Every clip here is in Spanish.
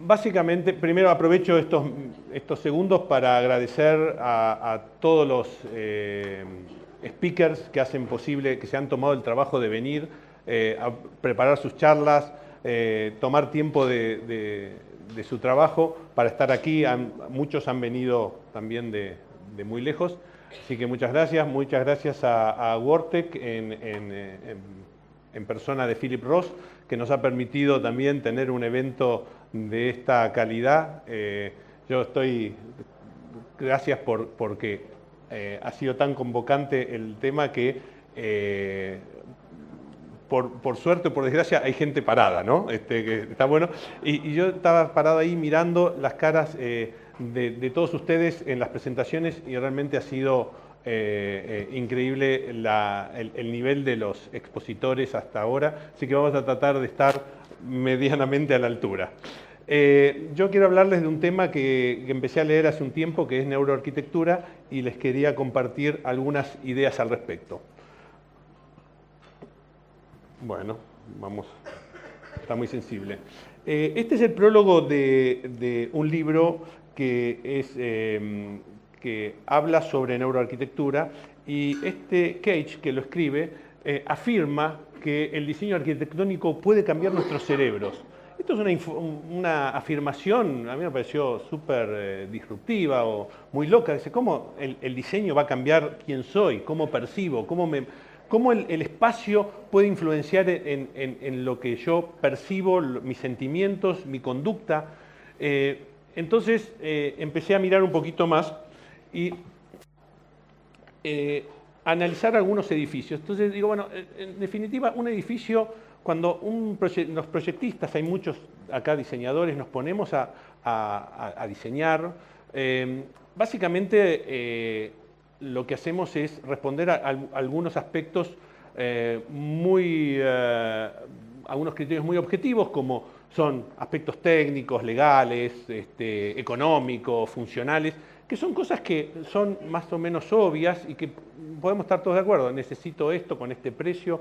Básicamente, primero aprovecho estos segundos para agradecer a todos los speakers que hacen posible, que se han tomado el trabajo de venir a preparar sus charlas, tomar tiempo de su trabajo para estar aquí. Muchos han venido también de muy lejos, así que muchas gracias a WordTech en persona de Philip Ross, que nos ha permitido también tener un evento de esta calidad. Yo estoy, gracias porque ha sido tan convocante el tema que por suerte o por desgracia hay gente parada, ¿no? Que está bueno. Y yo estaba parado ahí mirando las caras de todos ustedes en las presentaciones y realmente ha sido increíble el nivel de los expositores hasta ahora, así que vamos a tratar de estar medianamente a la altura. Yo quiero hablarles de un tema que empecé a leer hace un tiempo, que es neuroarquitectura, y les quería compartir algunas ideas al respecto. Bueno, vamos, está muy sensible. Este es el prólogo de un libro que habla sobre neuroarquitectura, y Cage, que lo escribe, afirma que el diseño arquitectónico puede cambiar nuestros cerebros. Esto es una afirmación, a mí me pareció súper disruptiva o muy loca. Dice, ¿cómo el diseño va a cambiar quién soy? ¿Cómo percibo? ¿Cómo el espacio puede influenciar en lo que yo percibo, mis sentimientos, mi conducta? Entonces empecé a mirar un poquito más y analizar algunos edificios. Entonces digo, bueno, en definitiva, un edificio, cuando los proyectistas, hay muchos acá diseñadores, nos ponemos a diseñar, básicamente lo que hacemos es responder a algunos aspectos algunos criterios muy objetivos, como son aspectos técnicos, legales, económicos, funcionales, que son cosas que son más o menos obvias y que podemos estar todos de acuerdo. Necesito esto con este precio,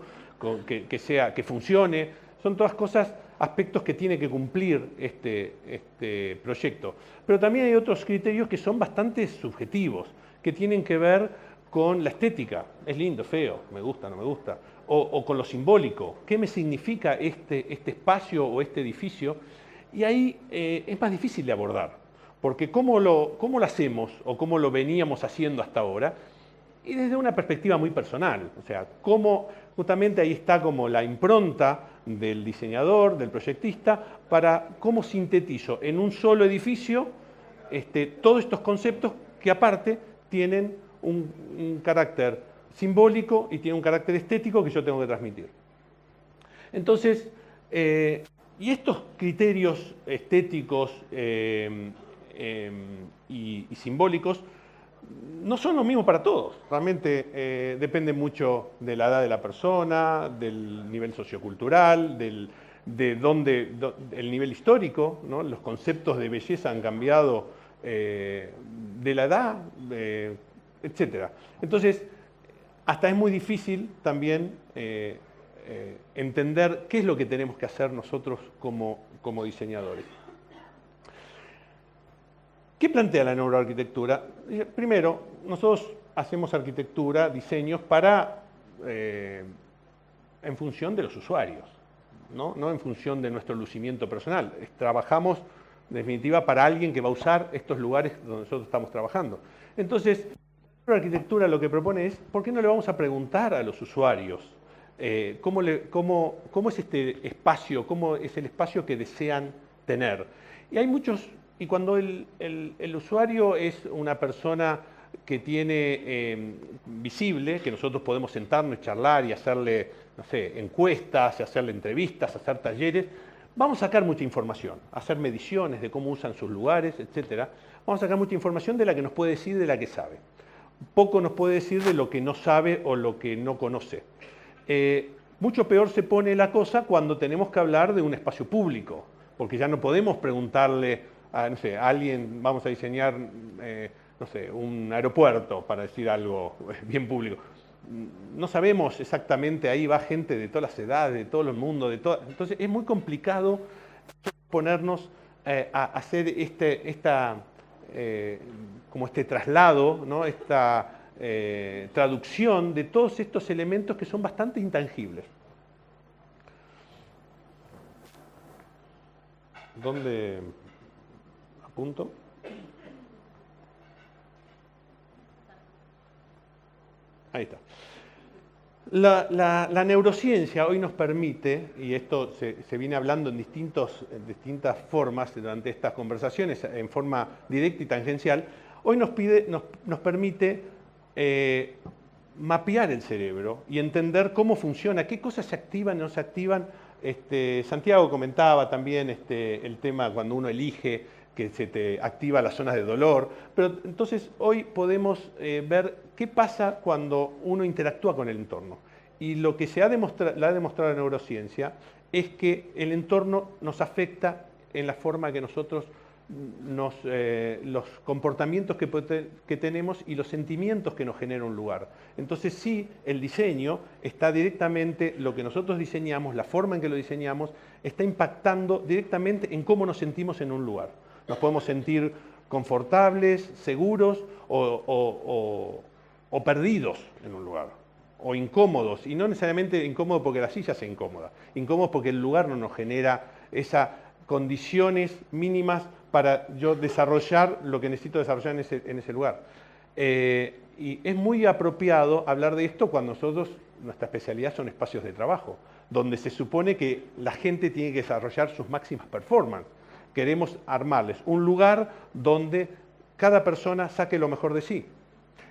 que funcione. Son todas cosas, aspectos que tiene que cumplir este proyecto. Pero también hay otros criterios que son bastante subjetivos, que tienen que ver con la estética. Es lindo, feo, me gusta, no me gusta. O con lo simbólico. ¿Qué me significa este espacio o este edificio? Y ahí es más difícil de abordar. Porque ¿cómo lo hacemos o cómo lo veníamos haciendo hasta ahora? Y desde una perspectiva muy personal. O sea, justamente ahí está como la impronta del diseñador, del proyectista, para cómo sintetizo en un solo edificio todos estos conceptos que aparte tienen un carácter simbólico y tienen un carácter estético que yo tengo que transmitir. Entonces, y estos criterios estéticos y simbólicos no son los mismos para todos. Realmente depende mucho de la edad de la persona, del nivel sociocultural, del nivel histórico, ¿no? Los conceptos de belleza han cambiado de la edad, etc. Entonces, hasta es muy difícil también entender qué es lo que tenemos que hacer nosotros como diseñadores. ¿Qué plantea la neuroarquitectura? Primero, nosotros hacemos arquitectura, diseños en función de los usuarios, no en función de nuestro lucimiento personal. Trabajamos, en definitiva, para alguien que va a usar estos lugares donde nosotros estamos trabajando. Entonces, la arquitectura lo que propone es, ¿por qué no le vamos a preguntar a los usuarios cómo es este espacio, cómo es el espacio que desean tener? Y hay muchos, y cuando el usuario es una persona que tiene visible, que nosotros podemos sentarnos y charlar y hacerle, no sé, encuestas, hacerle entrevistas, hacer talleres, vamos a sacar mucha información, hacer mediciones de cómo usan sus lugares, etc. Vamos a sacar mucha información de la que nos puede decir de la que sabe. Poco nos puede decir de lo que no sabe o lo que no conoce. Mucho peor se pone la cosa cuando tenemos que hablar de un espacio público, porque ya no podemos preguntarle a, no sé, a alguien, vamos a diseñar no sé, un aeropuerto, para decir algo bien público. No sabemos exactamente, ahí va gente de todas las edades, de todo el mundo, entonces es muy complicado ponernos a hacer como este traslado, ¿no? Esta traducción de todos estos elementos que son bastante intangibles. ¿Dónde apunto? Ahí está. La neurociencia hoy nos permite, y esto se viene hablando en distintas formas durante estas conversaciones, en forma directa y tangencial, hoy nos permite mapear el cerebro y entender cómo funciona, qué cosas se activan y no se activan. Santiago comentaba también el tema cuando uno elige que se te activa las zonas de dolor, pero entonces hoy podemos ver qué pasa cuando uno interactúa con el entorno. Y lo que ha demostrado la neurociencia es que el entorno nos afecta en la forma que nosotros los comportamientos que tenemos y los sentimientos que nos genera un lugar. Entonces sí, el diseño está directamente, lo que nosotros diseñamos, la forma en que lo diseñamos, está impactando directamente en cómo nos sentimos en un lugar. Nos podemos sentir confortables, seguros o perdidos en un lugar, o incómodos, y no necesariamente incómodos porque la silla sea incómoda, incómodos porque el lugar no nos genera esas condiciones mínimas para yo desarrollar lo que necesito desarrollar en ese lugar. Y es muy apropiado hablar de esto cuando nuestra especialidad son espacios de trabajo, donde se supone que la gente tiene que desarrollar sus máximas performances. Queremos armarles un lugar donde cada persona saque lo mejor de sí.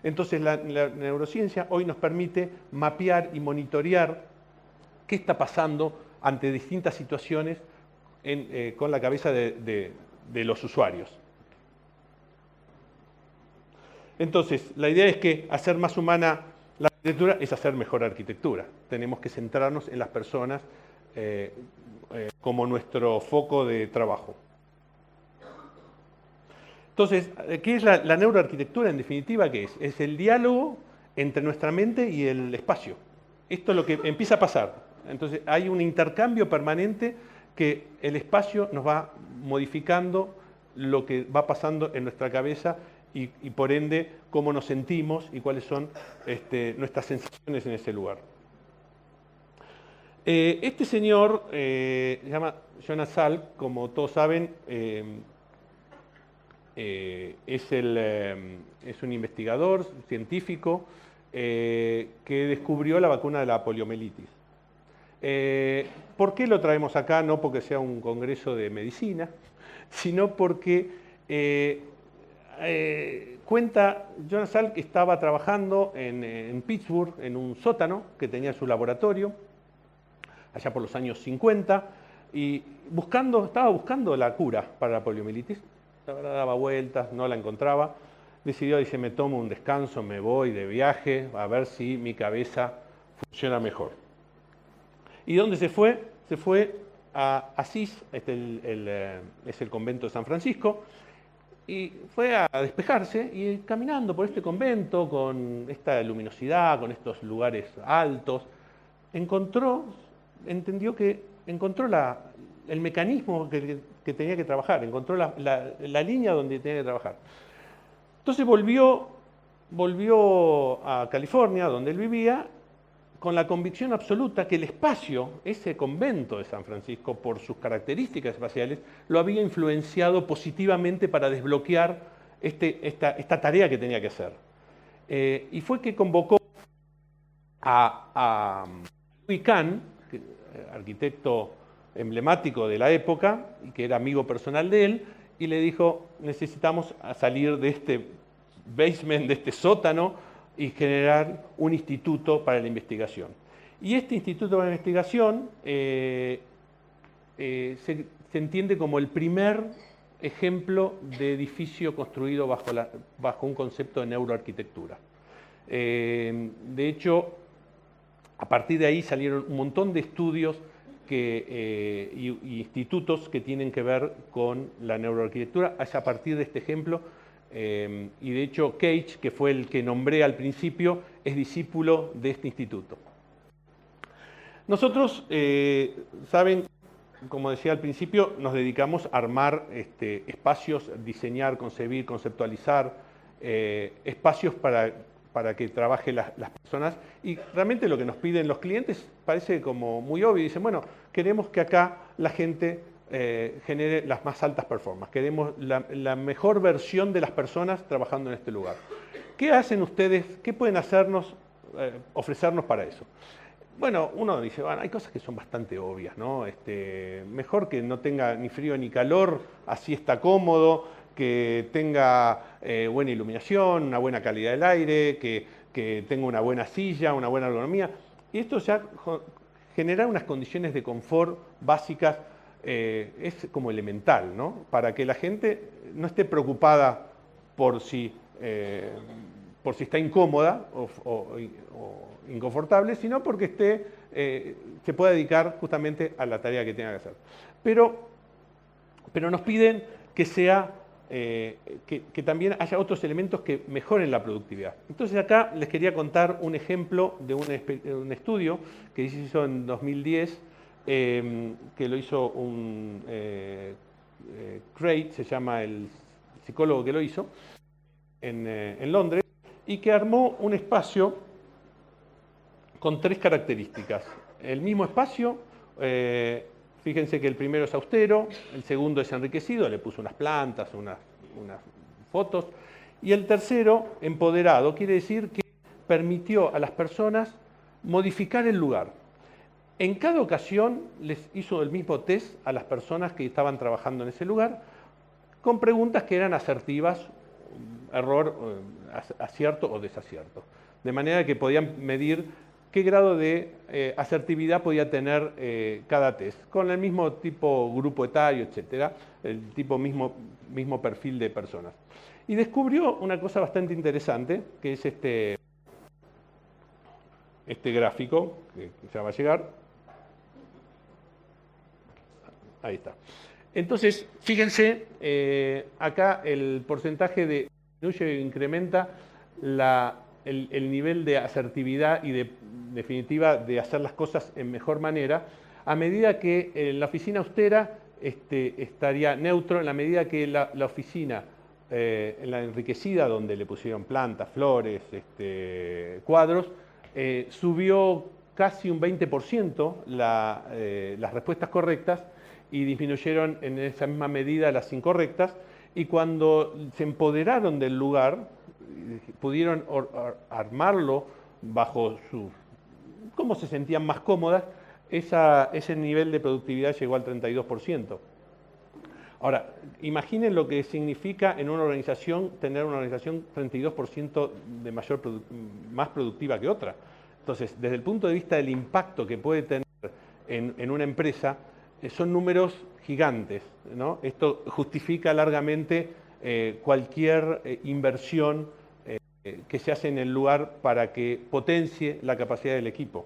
Entonces la neurociencia hoy nos permite mapear y monitorear qué está pasando ante distintas situaciones con la cabeza de los usuarios. Entonces, la idea es que hacer más humana la arquitectura es hacer mejor arquitectura. Tenemos que centrarnos en las personas como nuestro foco de trabajo. Entonces, ¿qué es la neuroarquitectura en definitiva? ¿Qué es? Es el diálogo entre nuestra mente y el espacio. Esto es lo que empieza a pasar. Entonces, hay un intercambio permanente que el espacio nos va modificando lo que va pasando en nuestra cabeza y por ende cómo nos sentimos y cuáles son nuestras sensaciones en ese lugar. Este señor se llama Jonas Salk, como todos saben, es un investigador científico que descubrió la vacuna de la poliomielitis. ¿Por qué lo traemos acá? No porque sea un congreso de medicina, sino porque cuenta, Jonas Salk estaba trabajando en Pittsburgh, en un sótano que tenía su laboratorio, allá por los años 50, y estaba buscando la cura para la poliomielitis. La verdad daba vueltas, no la encontraba. Decidió, dice, me tomo un descanso, me voy de viaje, a ver si mi cabeza funciona mejor. ¿Y dónde se fue? Se fue a Asís, es el convento de San Francisco, y fue a despejarse, y caminando por este convento, con esta luminosidad, con estos lugares altos, encontró el mecanismo que tenía que trabajar, encontró la línea donde tenía que trabajar. Entonces volvió a California, donde él vivía, con la convicción absoluta que el espacio, ese convento de San Francisco, por sus características espaciales, lo había influenciado positivamente para desbloquear esta tarea que tenía que hacer. Y fue que convocó a Louis Kahn, arquitecto emblemático de la época, y que era amigo personal de él, y le dijo, necesitamos salir de este basement, de este sótano, y generar un instituto para la investigación. Y este instituto para la investigación se entiende como el primer ejemplo de edificio construido bajo un concepto de neuroarquitectura. De hecho, a partir de ahí salieron un montón de estudios y institutos que tienen que ver con la neuroarquitectura, es a partir de este ejemplo. Y de hecho Cage, que fue el que nombré al principio, es discípulo de este instituto. Nosotros, saben, como decía al principio, nos dedicamos a armar espacios, diseñar, concebir, conceptualizar espacios para que trabajen las personas. Y realmente lo que nos piden los clientes parece como muy obvio. Dicen, bueno, queremos que acá la gente genere las más altas performances. Queremos la mejor versión de las personas trabajando en este lugar. ¿Qué hacen ustedes? ¿Qué pueden hacernos, ofrecernos para eso? Bueno, uno dice, bueno, hay cosas que son bastante obvias, ¿no? Mejor que no tenga ni frío ni calor, así está cómodo, que tenga buena iluminación, una buena calidad del aire, que tenga una buena silla, una buena ergonomía. Y esto ya genera unas condiciones de confort básicas, es como elemental, ¿no? Para que la gente no esté preocupada por si está incómoda o inconfortable, sino porque se pueda dedicar justamente a la tarea que tenga que hacer. Pero nos piden que también haya otros elementos que mejoren la productividad. Entonces acá les quería contar un ejemplo de un estudio que se hizo en 2010, que lo hizo un Craig, se llama el psicólogo que lo hizo, en Londres, y que armó un espacio con 3 características. El mismo espacio, fíjense que el primero es austero, el segundo es enriquecido, le puso unas plantas, unas fotos, y el tercero, empoderado, quiere decir que permitió a las personas modificar el lugar. En cada ocasión les hizo el mismo test a las personas que estaban trabajando en ese lugar, con preguntas que eran asertivas, error, acierto o desacierto. De manera que podían medir qué grado de asertividad podía tener cada test, con el mismo tipo grupo etario, etcétera, el tipo mismo perfil de personas. Y descubrió una cosa bastante interesante, que es este gráfico, que ya va a llegar. Ahí está. Entonces, fíjense, acá el porcentaje disminuye e incrementa el nivel de asertividad y de definitiva de hacer las cosas en mejor manera, a medida que en la oficina austera estaría neutro, en la medida que la oficina en la enriquecida, donde le pusieron plantas, flores, cuadros, subió casi un 20% las respuestas correctas y disminuyeron en esa misma medida las incorrectas, y cuando se empoderaron del lugar, pudieron armarlo bajo cómo se sentían más cómodas, ese nivel de productividad llegó al 32%. Ahora, imaginen lo que significa en una organización tener una organización 32% más productiva que otra. Entonces, desde el punto de vista del impacto que puede tener en una empresa, son números gigantes, ¿no? Esto justifica largamente cualquier inversión que se hace en el lugar para que potencie la capacidad del equipo.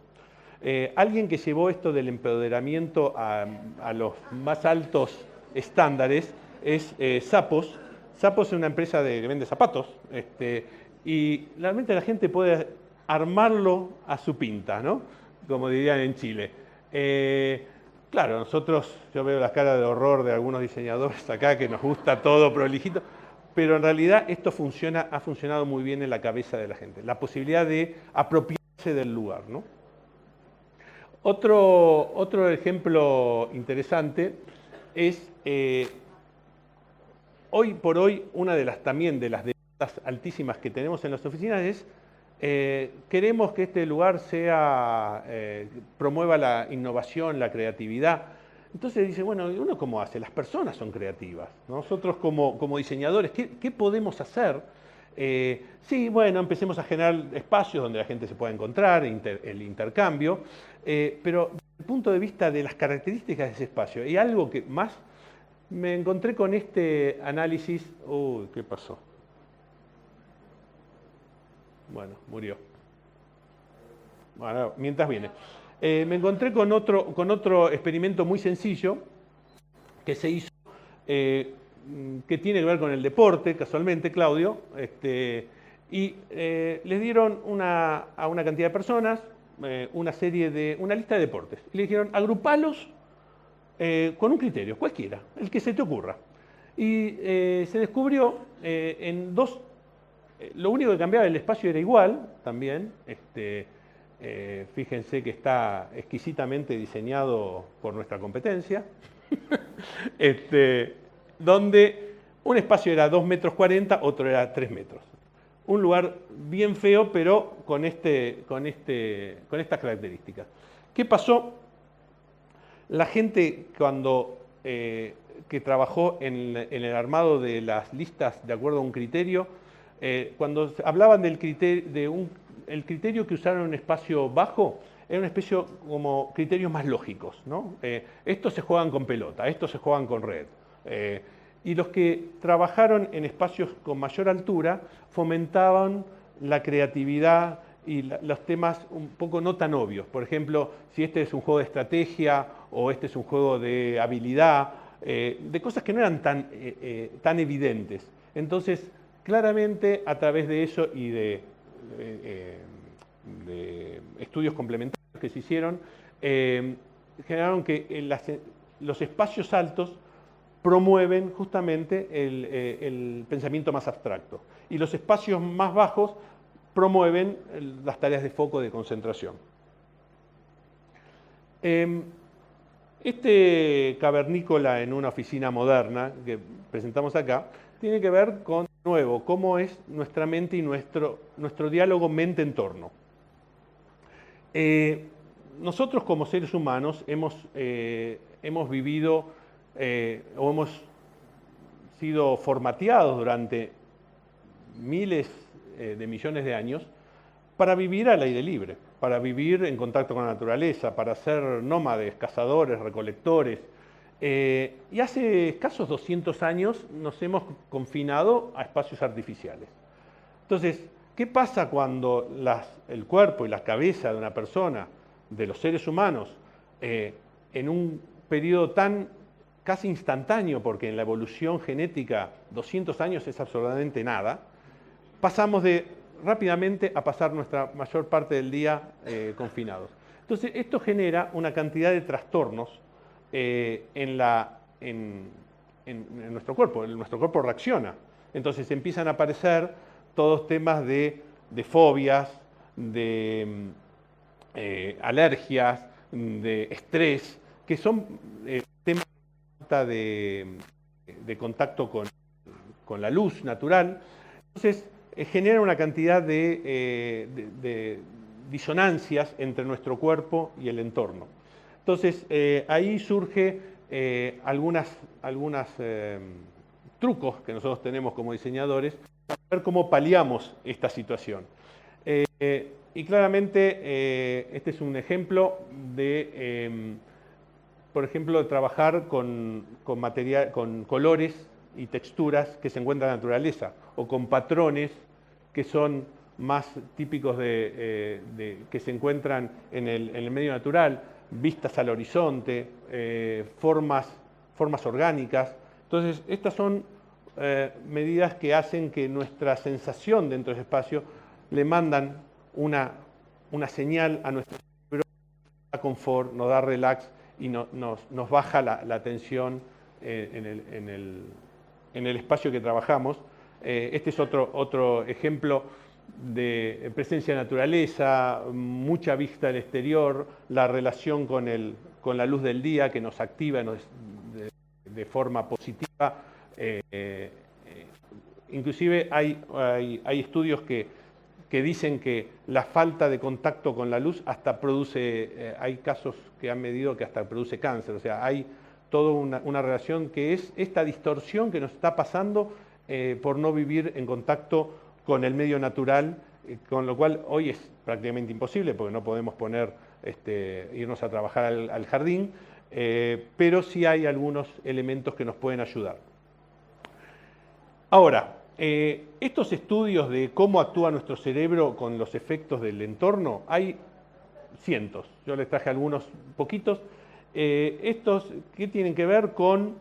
Alguien que llevó esto del empoderamiento a los más altos estándares es Zappos. Zappos es una empresa que vende zapatos, y realmente la gente puede armarlo a su pinta, ¿no? Como dirían en Chile. Claro, yo veo las caras de horror de algunos diseñadores acá que nos gusta todo prolijito, pero en realidad esto ha funcionado muy bien en la cabeza de la gente. La posibilidad de apropiarse del lugar, ¿no? Otro ejemplo interesante es, hoy por hoy, una de las demandas altísimas que tenemos en las oficinas es, queremos que este lugar promueva la innovación, la creatividad. Entonces dice, bueno, ¿uno cómo hace? Las personas son creativas. Nosotros como diseñadores, ¿qué podemos hacer? Sí, bueno, empecemos a generar espacios donde la gente se pueda encontrar, el intercambio, pero desde el punto de vista de las características de ese espacio, y algo que más me encontré con este análisis. Uy, ¿qué pasó? Bueno, murió. Bueno, mientras viene. Me encontré con otro experimento muy sencillo que se hizo, que tiene que ver con el deporte, casualmente, Claudio, y les dieron a una cantidad de personas una lista de deportes. Y le dijeron, agrupalos con un criterio, cualquiera, el que se te ocurra. Y se descubrió lo único que cambiaba el espacio era igual también. Fíjense que está exquisitamente diseñado por nuestra competencia, donde un espacio era 2,40 m, otro era 3 metros. Un lugar bien feo, pero con estas características. ¿Qué pasó? La gente que trabajó en el armado de las listas de acuerdo a un criterio, cuando hablaban el criterio que usaron en un espacio bajo, era una especie como criterios más lógicos, ¿no? Estos se juegan con pelota, estos se juegan con red. Y los que trabajaron en espacios con mayor altura fomentaban la creatividad y los temas un poco no tan obvios. Por ejemplo, si este es un juego de estrategia o este es un juego de habilidad, de cosas que no eran tan evidentes. Entonces, claramente, a través de eso y de estudios complementarios que se hicieron, generaron que los espacios altos promueven justamente el pensamiento más abstracto. Y los espacios más bajos promueven las tareas de foco de concentración. Este cavernícola en una oficina moderna que presentamos acá tiene que ver con, de nuevo, cómo es nuestra mente y nuestro diálogo mente-entorno. Nosotros como seres humanos hemos vivido o hemos sido formateados durante miles de millones de años para vivir al aire libre, para vivir en contacto con la naturaleza, para ser nómades, cazadores, recolectores. Y hace escasos 200 años nos hemos confinado a espacios artificiales. Entonces, ¿qué pasa cuando el cuerpo y la cabeza de una persona, de los seres humanos, en un periodo tan casi instantáneo, porque en la evolución genética 200 años es absolutamente nada, pasamos rápidamente a pasar nuestra mayor parte del día confinados? Entonces, esto genera una cantidad de trastornos en nuestro cuerpo. Nuestro cuerpo reacciona. Entonces empiezan a aparecer todos temas de fobias, de alergias, de estrés, que son temas de contacto con la luz natural. Entonces genera una cantidad de disonancias entre nuestro cuerpo y el entorno. Entonces ahí surge algunos trucos que nosotros tenemos como diseñadores para ver cómo paliamos esta situación. Y claramente este es un ejemplo de, por ejemplo, de trabajar con colores y texturas que se encuentran en la naturaleza, o con patrones que son más típicos que se encuentran en el medio natural, vistas al horizonte, formas orgánicas. Entonces, estas son medidas que hacen que nuestra sensación dentro de ese espacio le mandan una señal a nuestro cerebro, nos da confort, nos da relax y nos baja la tensión en el espacio que trabajamos. Este es otro ejemplo de presencia de naturaleza, mucha vista al exterior, la relación con la luz del día que nos activa de forma positiva. Inclusive hay estudios que dicen que la falta de contacto con la luz hasta produce, hay casos que han medido que hasta produce cáncer. O sea, hay toda una relación que es esta distorsión que nos está pasando por no vivir en contacto con el medio natural, con lo cual hoy es prácticamente imposible porque no podemos irnos a trabajar al jardín, pero sí hay algunos elementos que nos pueden ayudar. Ahora, estos estudios de cómo actúa nuestro cerebro con los efectos del entorno, hay cientos. Yo les traje algunos poquitos. Estos que tienen que ver con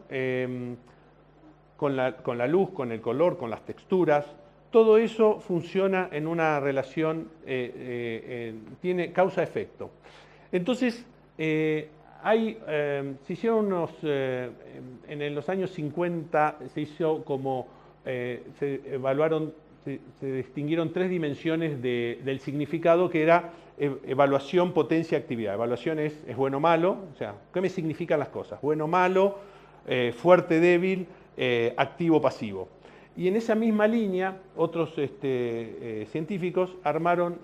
la luz, con el color, con las texturas. Todo eso funciona en una relación, tiene causa-efecto. Entonces, se hicieron en los años 50 se hizo como, se evaluaron, se distinguieron 3 dimensiones del significado, que era evaluación, potencia, actividad. Evaluación es bueno o malo, o sea, ¿qué me significan las cosas? Bueno o malo, fuerte, débil, activo, pasivo. Y en esa misma línea, otros científicos armaron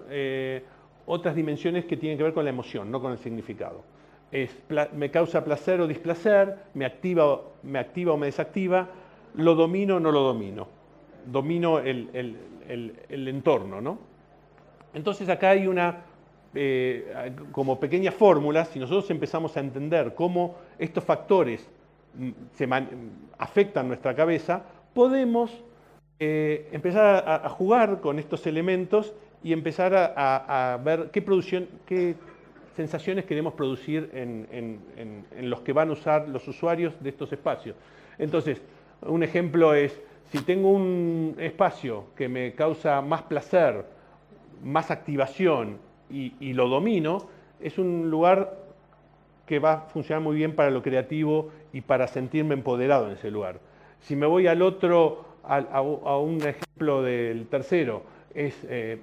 otras dimensiones que tienen que ver con la emoción, no con el significado. Me causa placer o displacer, me activa o me desactiva, lo domino o no lo domino. Domino el entorno, ¿no? Entonces acá hay como pequeñas fórmulas. Si nosotros empezamos a entender cómo estos factores afectan nuestra cabeza, podemos empezar a jugar con estos elementos y empezar a ver qué sensaciones queremos producir en los que van a usar los usuarios de estos espacios. Entonces, un ejemplo es, si tengo un espacio que me causa más placer, más activación y lo domino, es un lugar que va a funcionar muy bien para lo creativo y para sentirme empoderado en ese lugar. Si me voy al otro, a un ejemplo del tercero,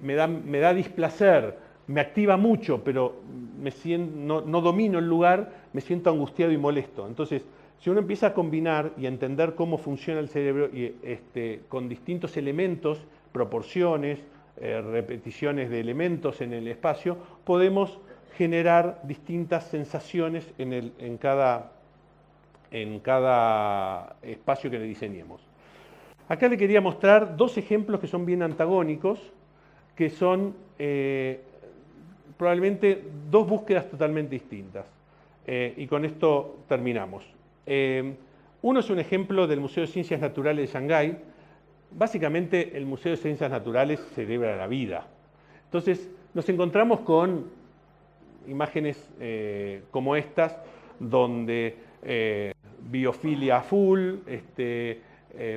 me da displacer, me activa mucho, pero no domino el lugar, me siento angustiado y molesto. Entonces, si uno empieza a combinar y a entender cómo funciona el cerebro con distintos elementos, proporciones, repeticiones de elementos en el espacio, podemos generar distintas sensaciones en cada espacio que le diseñemos. Acá le quería mostrar 2 ejemplos que son bien antagónicos, que son probablemente 2 búsquedas totalmente distintas. Y con esto terminamos. Uno es un ejemplo del Museo de Ciencias Naturales de Shanghái. Básicamente, el Museo de Ciencias Naturales celebra la vida. Entonces, nos encontramos con imágenes como estas, donde biofilia a full,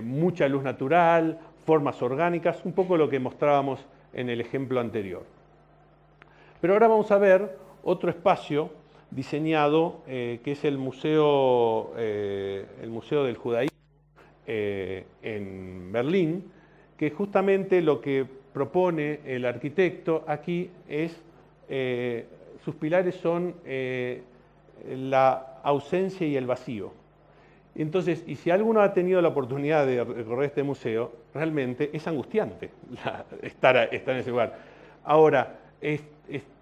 mucha luz natural, formas orgánicas, un poco lo que mostrábamos en el ejemplo anterior. Pero ahora vamos a ver otro espacio diseñado, que es el Museo del Judaísmo en Berlín, que justamente lo que propone el arquitecto aquí es, sus pilares son la ausencia y el vacío. Entonces, y si alguno ha tenido la oportunidad de recorrer este museo, realmente es angustiante estar en ese lugar. Ahora, es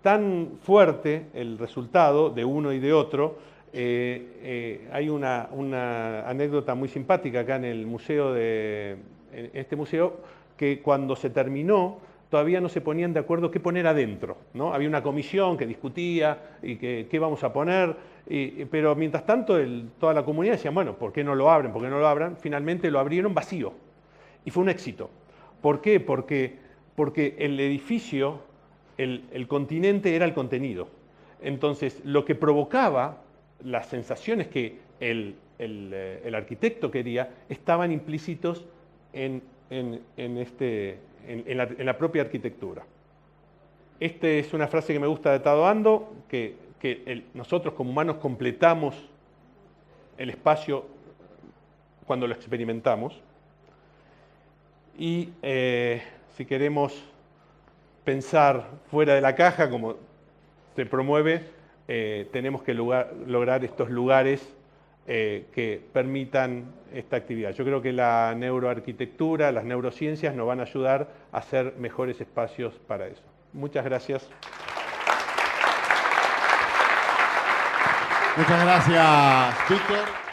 tan fuerte el resultado de uno y de otro. Hay una anécdota muy simpática acá en este museo, que cuando se terminó todavía no se ponían de acuerdo qué poner adentro, ¿no? Había una comisión que discutía y qué vamos a poner, pero mientras tanto toda la comunidad decía, bueno, ¿por qué no lo abren? ¿Por qué no lo abran? Finalmente lo abrieron vacío y fue un éxito. ¿Por qué? Porque el edificio, el continente era el contenido. Entonces, lo que provocaba las sensaciones que el arquitecto quería estaban implícitos en la propia arquitectura. Esta es una frase que me gusta de Tado Ando, que nosotros como humanos completamos el espacio cuando lo experimentamos. Y si queremos pensar fuera de la caja, como se promueve, tenemos que lograr estos lugares que permitan esta actividad. Yo creo que la neuroarquitectura, las neurociencias nos van a ayudar a hacer mejores espacios para eso. Muchas gracias. Muchas gracias, Víctor.